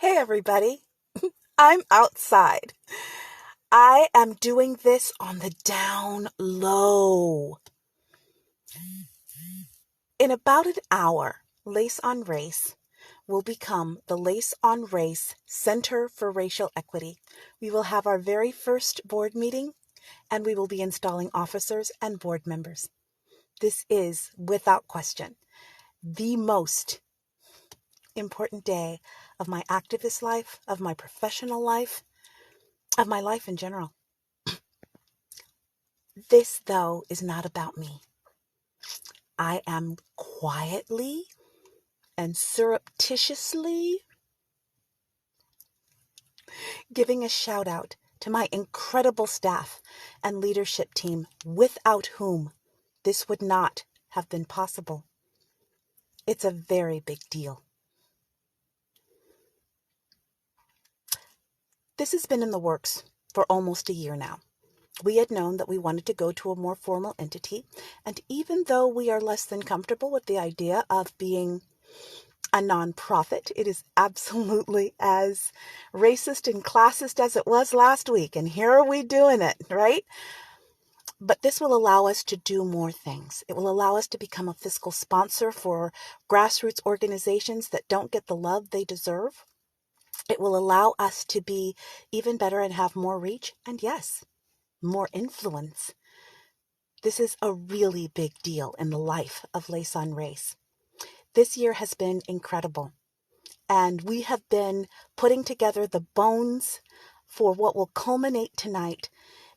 Hey everybody, I'm outside. I am doing this on the down low. In about an hour, Lace on Race will become the Lace on Race Center for Racial Equity. We will have our very first board meeting and we will be installing officers and board members. This is, without question, the most important day of my activist life, of my professional life, of my life in general. This, though, is not about me. I am quietly and surreptitiously giving a shout out to my incredible staff and leadership team, without whom this would not have been possible. It's a very big deal. This has been in the works for almost a year now. We had known that we wanted to go to a more formal entity, and even though we are less than comfortable with the idea of being a nonprofit, it is absolutely as racist and classist as it was last week, and here are we doing it, right? But this will allow us to do more things. It will allow us to become a fiscal sponsor for grassroots organizations that don't get the love they deserve. It will allow us to be even better and have more reach, and yes, more influence. This is a really big deal in the life of Lace on Race. This year has been incredible, and we have been putting together the bones for what will culminate tonight,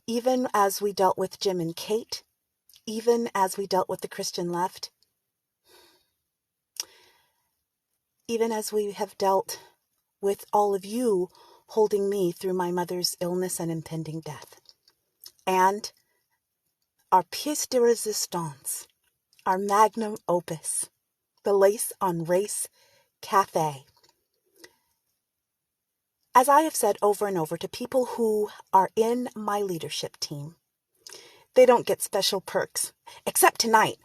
even as we dealt with Jim and Kate, even as we dealt with the Christian left, even as we have dealt with all of you holding me through my mother's illness and impending death. And our pièce de résistance, our magnum opus, the Lace on Race Cafe. As I have said over and over to people who are in my leadership team, they don't get special perks, except tonight.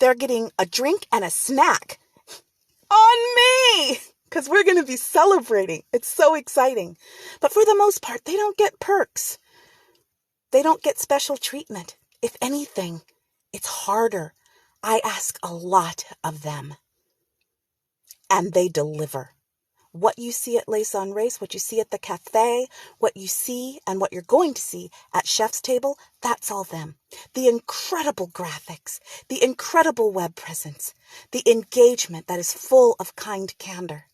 They're getting a drink and a snack on me, because we're going to be celebrating. It's so exciting. But for the most part, they don't get perks. They don't get special treatment. If anything, it's harder. I ask a lot of them, and they deliver. What you see at Lace on Race, what you see at the cafe, what you see and what you're going to see at Chef's Table, that's all them. The incredible graphics, the incredible web presence, the engagement that is full of kind candor.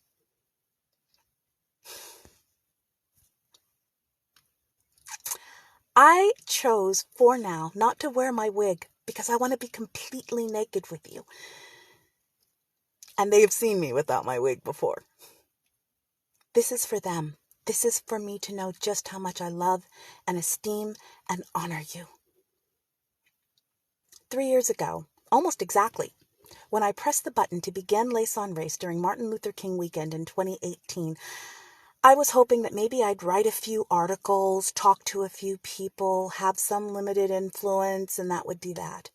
I chose for now not to wear my wig because I want to be completely naked with you. And they have seen me without my wig before. This is for them. This is for me to know just how much I love and esteem and honor you. 3 years ago, almost exactly, when I pressed the button to begin Lace on Race during Martin Luther King weekend in 2018, I was hoping that maybe I'd write a few articles, talk to a few people, have some limited influence, and that would be that.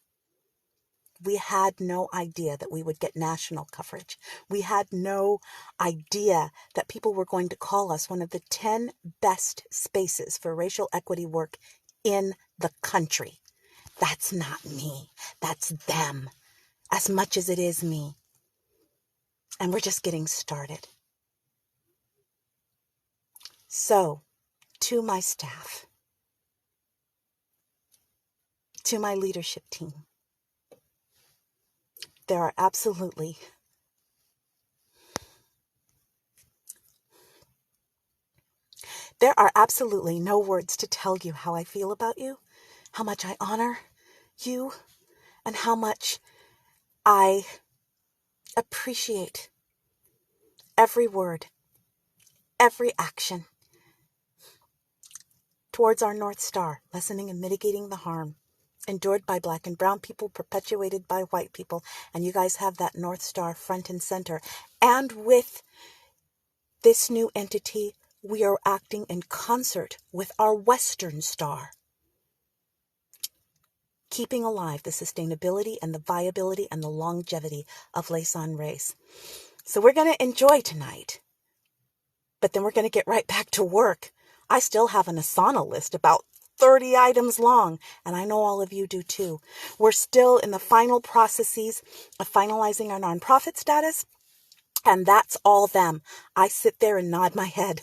We had no idea that we would get national coverage. We had no idea that people were going to call us one of the 10 best spaces for racial equity work in the country. That's not me. That's them, as much as it is me. And we're just getting started. So, to my staff, to my leadership team, there are absolutely no words to tell you how I feel about you, how much I honor you, and how much I appreciate every word, every action towards our North Star, lessening and mitigating the harm endured by Black and brown people, perpetuated by white people. And you guys have that North Star front and center. And with this new entity, we are acting in concert with our Western Star, keeping alive the sustainability and the viability and the longevity of Lace on Race. So we're going to enjoy tonight. But then we're going to get right back to work. I still have an Asana list about 30 items long, and I know all of you do too. We're still in the final processes of finalizing our nonprofit status, and that's all them. I sit there and nod my head.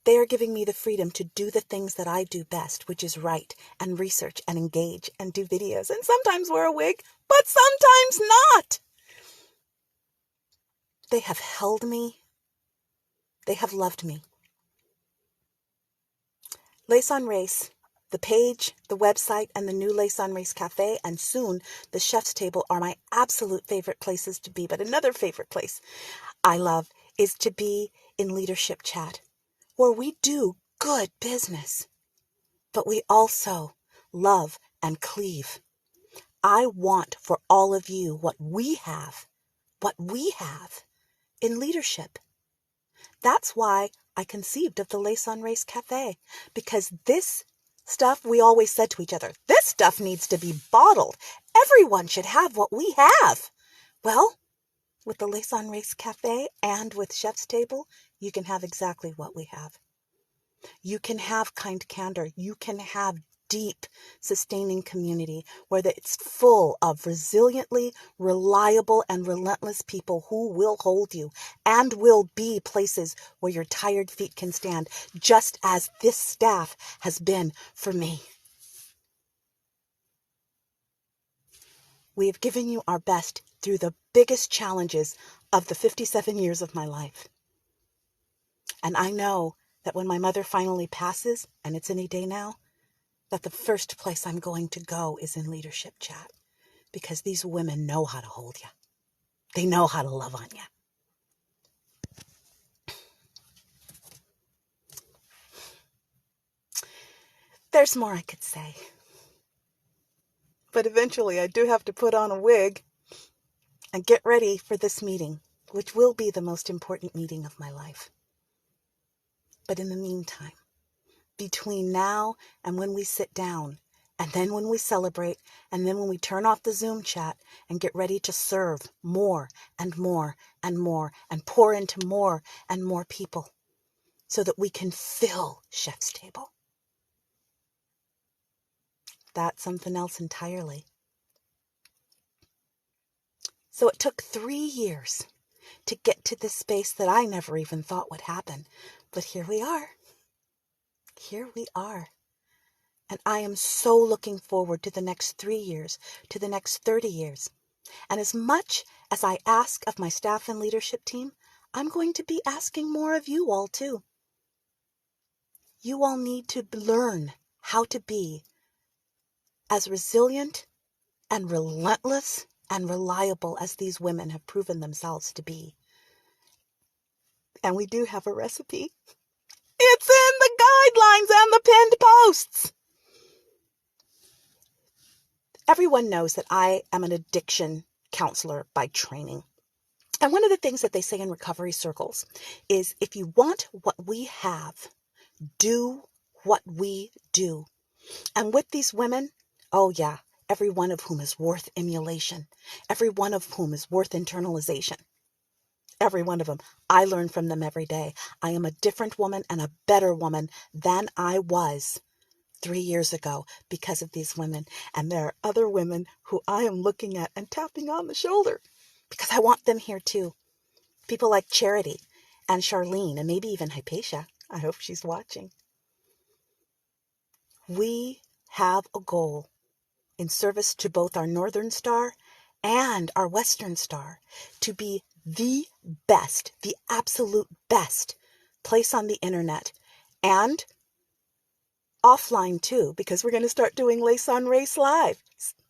They are giving me the freedom to do the things that I do best, which is write and research and engage and do videos and sometimes wear a wig, but sometimes not. They have held me. They have loved me. Lace on Race, the page, the website, and the new Lace on Race Cafe, and soon the Chef's Table are my absolute favorite places to be. But another favorite place I love is to be in Leadership Chat, where we do good business, but we also love and cleave. I want for all of you what we have in leadership. That's why I conceived of the Lace on Race Cafe, because this stuff, we always said to each other, this stuff needs to be bottled. Everyone should have what we have. Well, with the Lace on Race Cafe and with Chef's Table, you can have exactly what we have. You can have kind candor. You can have deep, sustaining community where it's full of resiliently, reliable, and relentless people who will hold you and will be places where your tired feet can stand, just as this staff has been for me. We have given you our best through the biggest challenges of the 57 years of my life. And I know that when my mother finally passes, and it's any day now, that the first place I'm going to go is in Leadership Chat, because these women know how to hold you. They know how to love on you. There's more I could say. But eventually I do have to put on a wig and get ready for this meeting, which will be the most important meeting of my life. But in the meantime, between now and when we sit down, and then when we celebrate, and then when we turn off the Zoom chat and get ready to serve more and more and more and pour into more and more people so that we can fill Chef's Table. That's something else entirely. So it took 3 years to get to this space that I never even thought would happen. But here we are. Here we are. And I am so looking forward to the next 3 years, to the next 30 years. And as much as I ask of my staff and leadership team, I'm going to be asking more of you all too. You all need to learn how to be as resilient and relentless and reliable as these women have proven themselves to be. And we do have a recipe. It's in the guidelines and the pinned posts. Everyone knows that I am an addiction counselor by training. And one of the things that they say in recovery circles is, if you want what we have, do what we do. And with these women, oh yeah, every one of whom is worth emulation. Every one of whom is worth internalization. Every one of them. I learn from them every day. I am a different woman and a better woman than I was 3 years ago because of these women. And there are other women who I am looking at and tapping on the shoulder because I want them here too. People like Charity and Charlene and maybe even Hypatia. I hope she's watching. We have a goal in service to both our Northern Star and our Western Star to be the best, the absolute best place on the internet and offline too, because we're going to start doing Lace on Race Live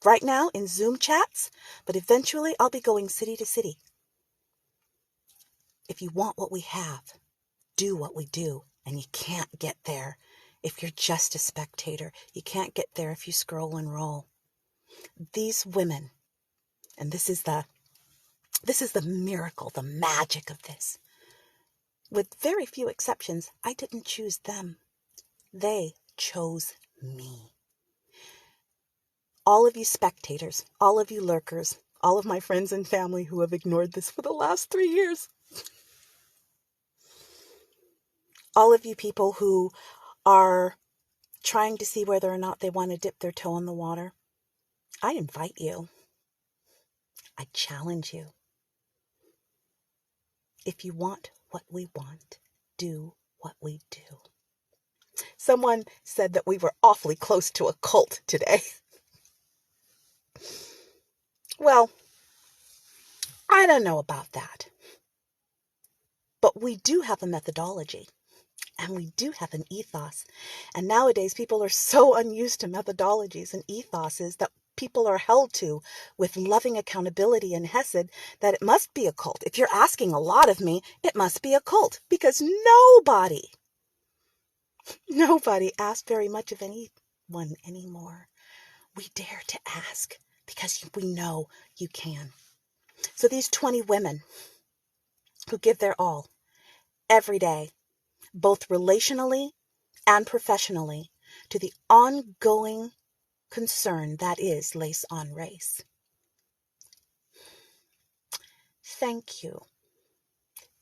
right now in Zoom chats, but eventually I'll be going city to city. If you want what we have, do what we do, and you can't get there if you're just a spectator. You can't get there if you scroll and roll. These women, and this is the miracle, the magic of this. With very few exceptions, I didn't choose them. They chose me. All of you spectators, all of you lurkers, all of my friends and family who have ignored this for the last 3 years, all of you people who are trying to see whether or not they want to dip their toe in the water, I invite you. I challenge you. If you want what we want, do what we do. Someone said that we were awfully close to a cult today. Well, I don't know about that. But we do have a methodology. And we do have an ethos. And nowadays, people are so unused to methodologies and ethoses that people are held to with loving accountability and hesed that it must be a cult. If you're asking a lot of me, it must be a cult, because nobody asks very much of anyone anymore. We dare to ask because we know you can. So these 20 women who give their all every day, both relationally and professionally, to the ongoing concern that is Lace on Race. Thank you.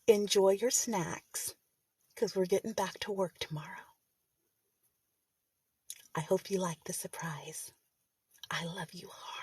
Enjoy your snacks, because we're getting back to work tomorrow. I hope you like the surprise. I love you hard.